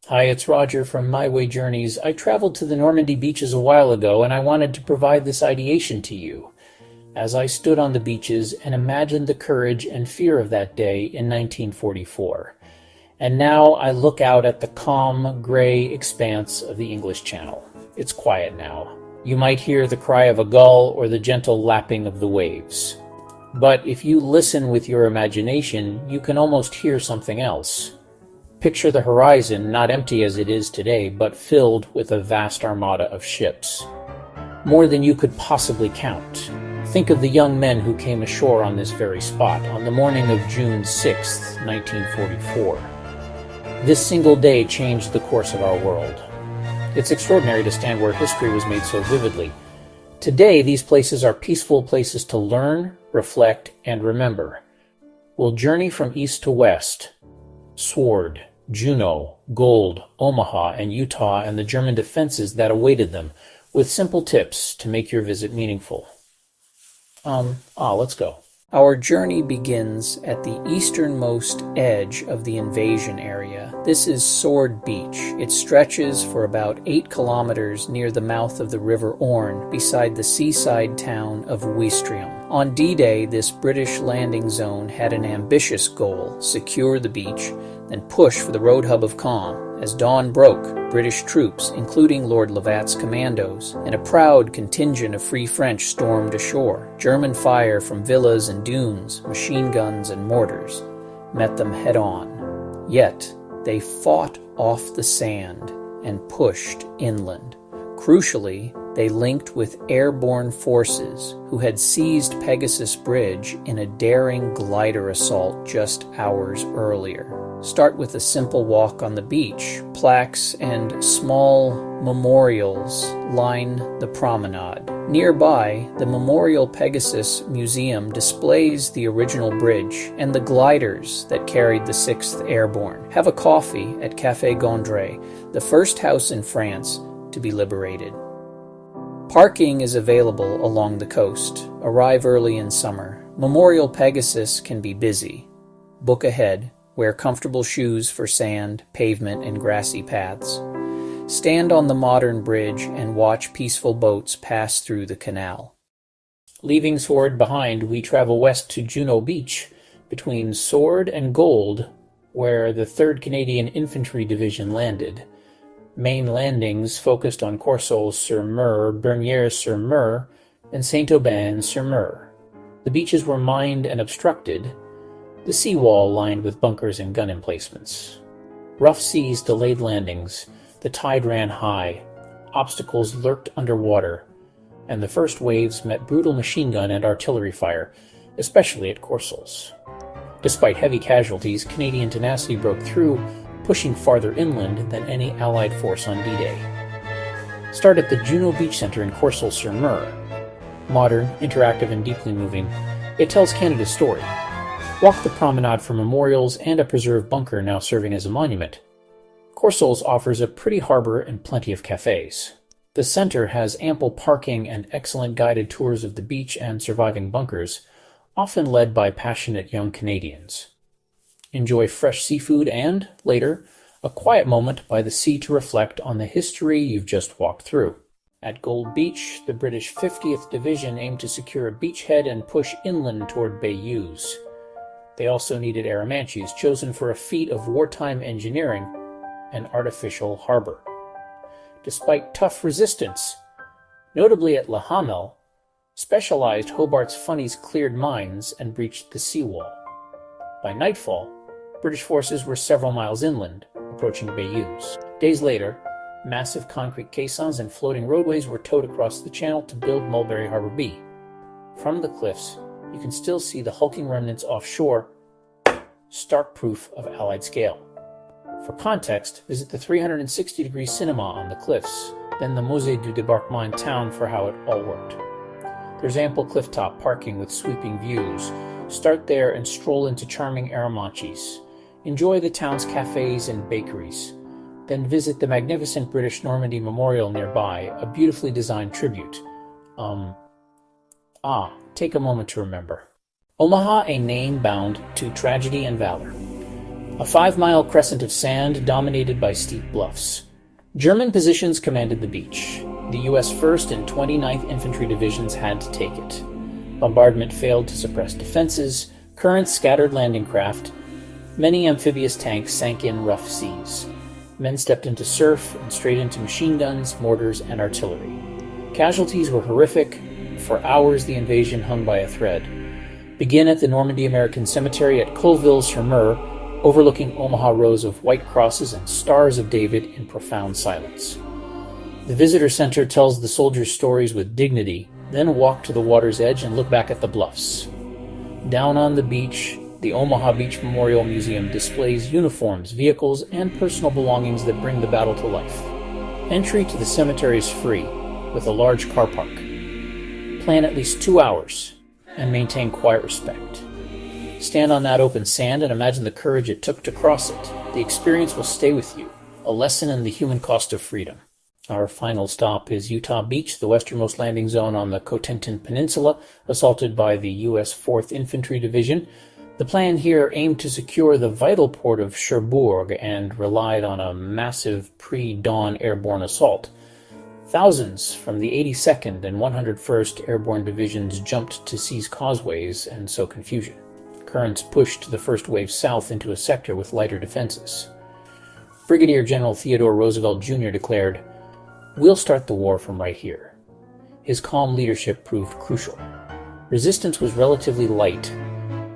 Hi, it's Roger from MiWayJourneys. I traveled to the Normandy beaches a while ago and I wanted to provide this ideation to you. As I stood on the beaches and imagined the courage and fear of that day in 1944. And now I look out at the calm, gray expanse of the English Channel. It's quiet now. You might hear the cry of a gull or the gentle lapping of the waves. But if you listen with your imagination, you can almost hear something else. Picture the horizon not empty as it is today, but filled with a vast armada of ships. More than you could possibly count. Think of the young men who came ashore on this very spot on the morning of June 6, 1944. This single day changed the course of our world. It's extraordinary to stand where history was made so vividly. Today, these places are peaceful places to learn, reflect, and remember. We'll journey from east to west. Sword, Juno, Gold, Omaha, and Utah, and the German defenses that awaited them, with simple tips to make your visit meaningful. Let's go. Our journey begins at the easternmost edge of the invasion area. This is Sword Beach. It stretches for about 8 kilometers near the mouth of the River Orne, beside the seaside town of Ouistreham. On D-Day, this British landing zone had an ambitious goal: secure the beach, then push for the road hub of Caen. As dawn broke, British troops, including Lord Lavate's commandos, and a proud contingent of Free French stormed ashore. German fire from villas and dunes, machine guns and mortars, met them head-on. Yet, they fought off the sand and pushed inland. Crucially, they linked with airborne forces who had seized Pegasus Bridge in a daring glider assault just hours earlier. Start with a simple walk on the beach. Plaques and small memorials line the promenade. Nearby, the Memorial Pegasus Museum displays the original bridge and the gliders that carried the 6th Airborne. Have a coffee at Café Gondry, the first house in France to be liberated. Parking is available along the coast. Arrive early in summer. Memorial Pegasus can be busy. Book ahead. Wear comfortable shoes for sand, pavement, and grassy paths. Stand on the modern bridge and watch peaceful boats pass through the canal. Leaving Sword behind, we travel west to Juno Beach, between Sword and Gold, where the 3rd Canadian Infantry Division landed. Main landings focused on Collville-Saint-Laurernt-sur-Mer, Bernières-sur-Mer, and Saint-Aubin-sur-Mer. The beaches were mined and obstructed, the seawall lined with bunkers and gun emplacements. Rough seas delayed landings, the tide ran high, obstacles lurked underwater, and the first waves met brutal machine gun and artillery fire, especially at Courcelles. Despite heavy casualties, Canadian tenacity broke through, pushing farther inland than any Allied force on D-Day. Start at the Juno Beach Center in Collville-sur-Mer. Modern, interactive, and deeply moving, it tells Canada's story. Walk the promenade for memorials and a preserved bunker now serving as a monument. Courcelles offers a pretty harbor and plenty of cafes. The center has ample parking and excellent guided tours of the beach and surviving bunkers, often led by passionate young Canadians. Enjoy fresh seafood and, later, a quiet moment by the sea to reflect on the history you've just walked through. At Gold Beach, the British 50th Division aimed to secure a beachhead and push inland toward Bayeux. They also needed Arromanches, chosen for a feat of wartime engineering, an artificial harbor. Despite tough resistance, notably at La Hamel, specialized Hobart's funnies cleared mines and breached the seawall. By nightfall, British forces were several miles inland, approaching Bayeux. Days later, massive concrete caissons and floating roadways were towed across the channel to build Mulberry Harbor B. From the cliffs, you can still see the hulking remnants offshore, stark proof of Allied scale. For context, visit the 360-degree cinema on the cliffs, then the Musée du Débarquement in town for how it all worked. There's ample clifftop parking with sweeping views. Start there and stroll into charming Arromanches. Enjoy the town's cafes and bakeries. Then visit the magnificent British Normandy Memorial nearby, a beautifully designed tribute. Take a moment to remember. Omaha, a name bound to tragedy and valor. a 5-mile crescent of sand dominated by steep bluffs. German positions commanded the beach. The U.S. 1st and 29th Infantry Divisions had to take it. Bombardment failed to suppress defenses, currents scattered landing craft, many amphibious tanks sank in rough seas. Men stepped into surf and straight into machine guns, mortars, and artillery. Casualties were horrific. For hours the invasion hung by a thread. Begin at the Normandy American Cemetery at Collville.Saint-Laurernt-sur-mer, overlooking Omaha rows of white crosses and stars of David in profound silence. The visitor center tells the soldiers' stories with dignity, then walk to the water's edge and look back at the bluffs. Down on the beach, the Omaha Beach Memorial Museum displays uniforms, vehicles, and personal belongings that bring the battle to life. Entry to the cemetery is free, with a large car park. Plan at least 2 hours, and maintain quiet respect. Stand on that open sand and imagine the courage it took to cross it. The experience will stay with you, a lesson in the human cost of freedom. Our final stop is Utah Beach, the westernmost landing zone on the Cotentin Peninsula, assaulted by the U.S. 4th Infantry Division. The plan here aimed to secure the vital port of Cherbourg and relied on a massive pre-dawn airborne assault. Thousands from the 82nd and 101st Airborne Divisions jumped to seize causeways and sow confusion. Currents pushed the first wave south into a sector with lighter defenses. Brigadier General Theodore Roosevelt Jr. declared, "We'll start the war from right here." His calm leadership proved crucial. Resistance was relatively light.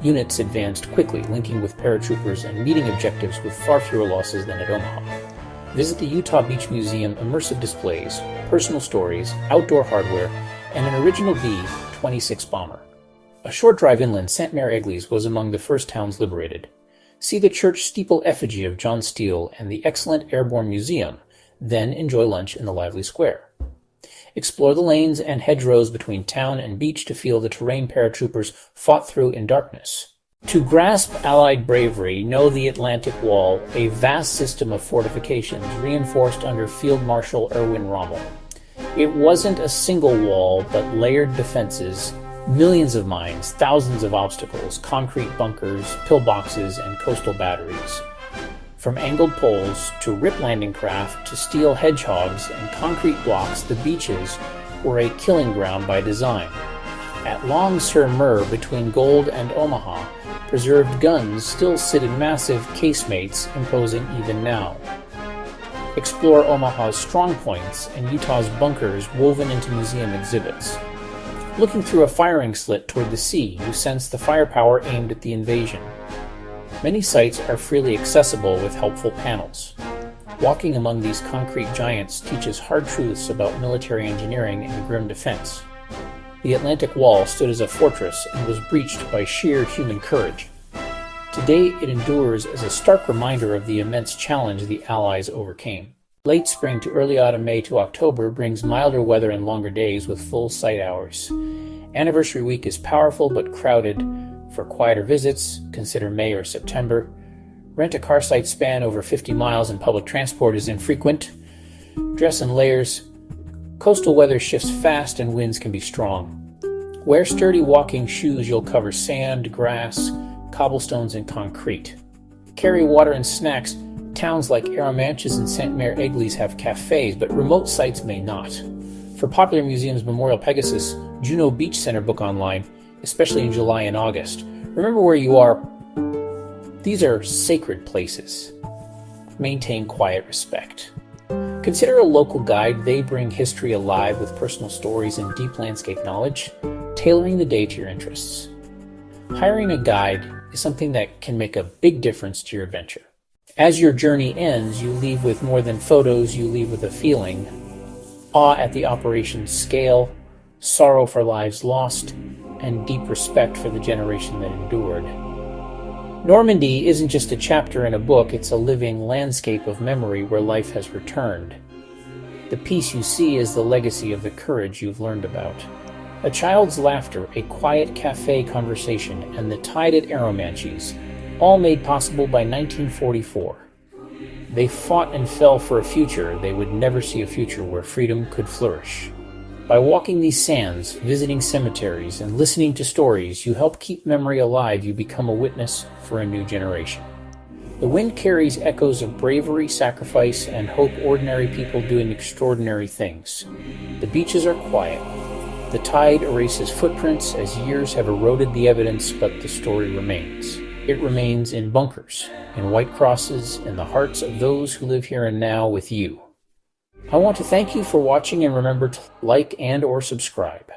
Units advanced quickly, linking with paratroopers and meeting objectives with far fewer losses than at Omaha. Visit the Utah Beach Museum immersive displays, personal stories, outdoor hardware, and an original B-26 bomber. A short drive inland, Saint-Mère-Église was among the first towns liberated. See the church steeple effigy of John Steele and the excellent Airborne Museum, then enjoy lunch in the lively square. Explore the lanes and hedgerows between town and beach to feel the terrain paratroopers fought through in darkness. To grasp Allied bravery, know the Atlantic Wall, a vast system of fortifications reinforced under Field Marshal Erwin Rommel. It wasn't a single wall, but layered defenses, millions of mines, thousands of obstacles, concrete bunkers, pillboxes, and coastal batteries. From angled poles to rip landing craft to steel hedgehogs and concrete blocks, the beaches were a killing ground by design. At Long-sur-Mer, between Gold and Omaha, preserved guns still sit in massive casemates, imposing even now. Explore Omaha's strong points and Utah's bunkers woven into museum exhibits. Looking through a firing slit toward the sea, you sense the firepower aimed at the invasion. Many sites are freely accessible with helpful panels. Walking among these concrete giants teaches hard truths about military engineering and grim defense. The Atlantic Wall stood as a fortress and was breached by sheer human courage. Today it endures as a stark reminder of the immense challenge the Allies overcame. Late spring to early autumn, May to October, brings milder weather and longer days with full sight hours. Anniversary week is powerful but crowded. For quieter visits, consider May or September. Rent-a-car sites span over 50 miles and public transport is infrequent. Dress in layers. Coastal weather shifts fast and winds can be strong. Wear sturdy walking shoes. You'll cover sand, grass, cobblestones, and concrete. Carry water and snacks. Towns like Arromanches and Saint-Mère-Église have cafes, but remote sites may not. For popular museums, Memorial Pegasus, Juno Beach Center book online, especially in July and August. Remember where you are. These are sacred places. Maintain quiet respect. Consider a local guide. They bring history alive with personal stories and deep landscape knowledge, tailoring the day to your interests. Hiring a guide is something that can make a big difference to your adventure. As your journey ends, you leave with more than photos, you leave with a feeling. Awe at the operation's scale, sorrow for lives lost, and deep respect for the generation that endured. Normandy isn't just a chapter in a book, it's a living landscape of memory where life has returned. The piece you see is the legacy of the courage you've learned about. A child's laughter, a quiet cafe conversation, and the tide at Arromanches, all made possible by 1944. They fought and fell for a future they would never see a future where freedom could flourish. By walking these sands, visiting cemeteries, and listening to stories, you help keep memory alive. You become a witness for a new generation. The wind carries echoes of bravery, sacrifice, and hope, ordinary people doing extraordinary things. The beaches are quiet. The tide erases footprints as years have eroded the evidence, but the story remains. It remains in bunkers, in white crosses, in the hearts of those who live here and now with you. I want to thank you for watching, and remember to like and/or subscribe.